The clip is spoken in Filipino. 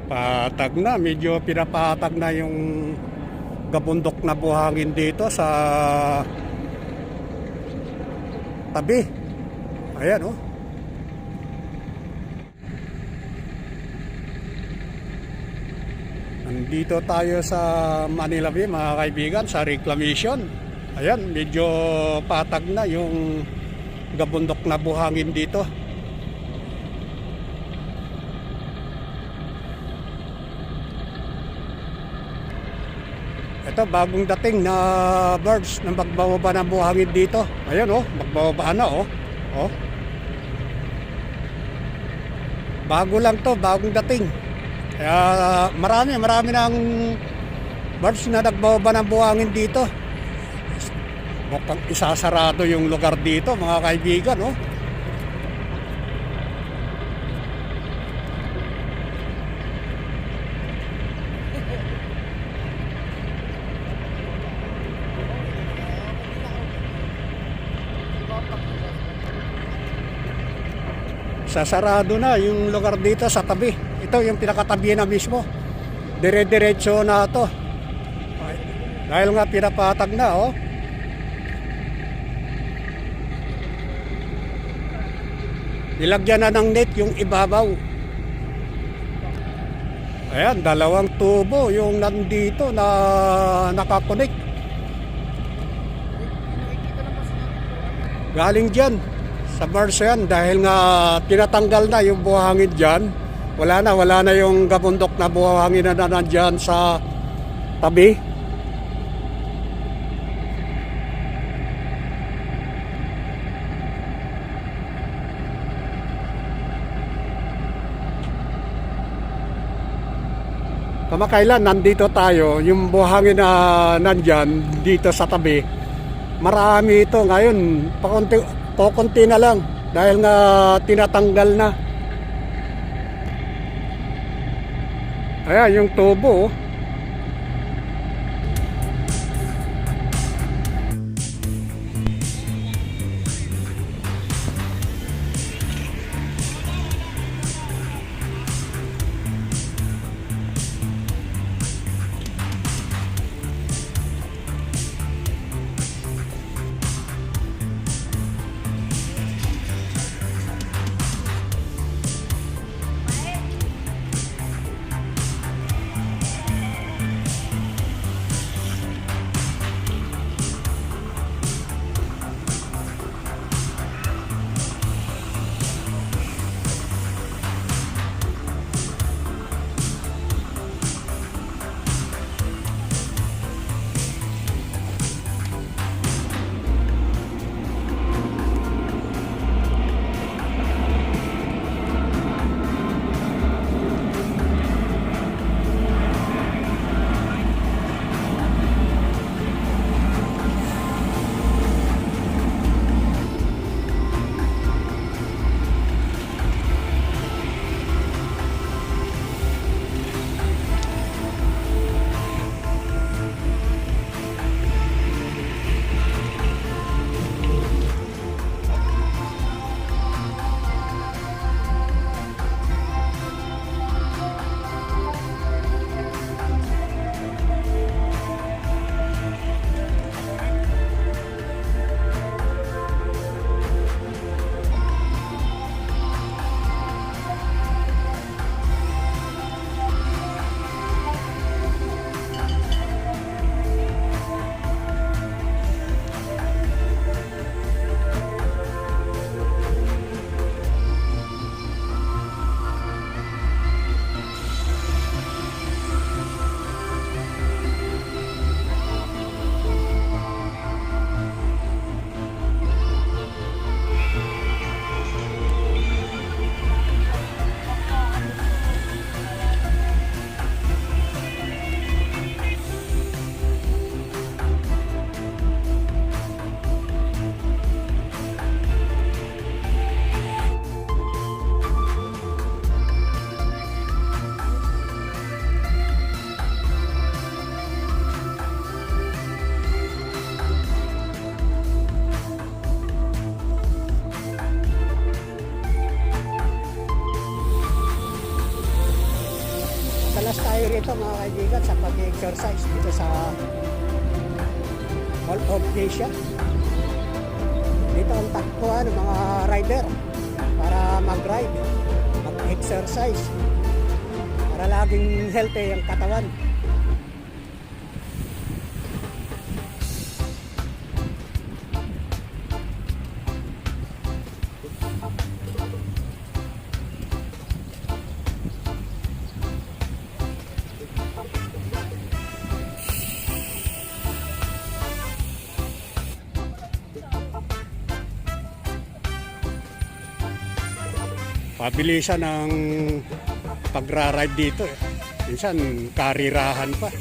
Patag na, medyo pinapatag na yung gabundok na buhangin dito sa tabi. Ayan oh. Nandito tayo sa Manila Bay mga kaibigan, sa reclamation. Ayan, medyo patag na yung gabundok na buhangin dito. Ito, bagong dating na birds na magbababa ng buhangin dito. Ayan oh, magbababa na oh. Oh. Bago lang to, bagong dating. Kaya marami ng birds na nagbababa ng buhangin dito. Mukhang isasarado yung lugar dito mga kaibigan oh. Sasarado na yung lugar dito sa tabi. Ito yung pinakatabi na mismo. Dire-diretso na to. Dahil nga pinapatag na oh. Nilagyan na ng net yung ibabaw. Ayan, dalawang tubo yung nandito na nakakonek. Galing dyan sa bars yan dahil nga tinatanggal na yung buhangin dyan. Wala na yung gabundok na buhangin na nandyan sa tabi. Kamakailan nandito tayo, yung buhangin na nandyan dito sa tabi, marami ito. Ngayon pakunti na lang dahil nga tinatanggal na. Ayan yung tubo oh. Madalas tayo rito mga kaibigan sa pag-exercise dito sa Mall of Asia. Dito ang takbuhan ng mga rider para mag-ride, mag-exercise, para laging healthy ang katawan. Pabilisan ng pagra-ride dito eh. Minsan karirahan pa.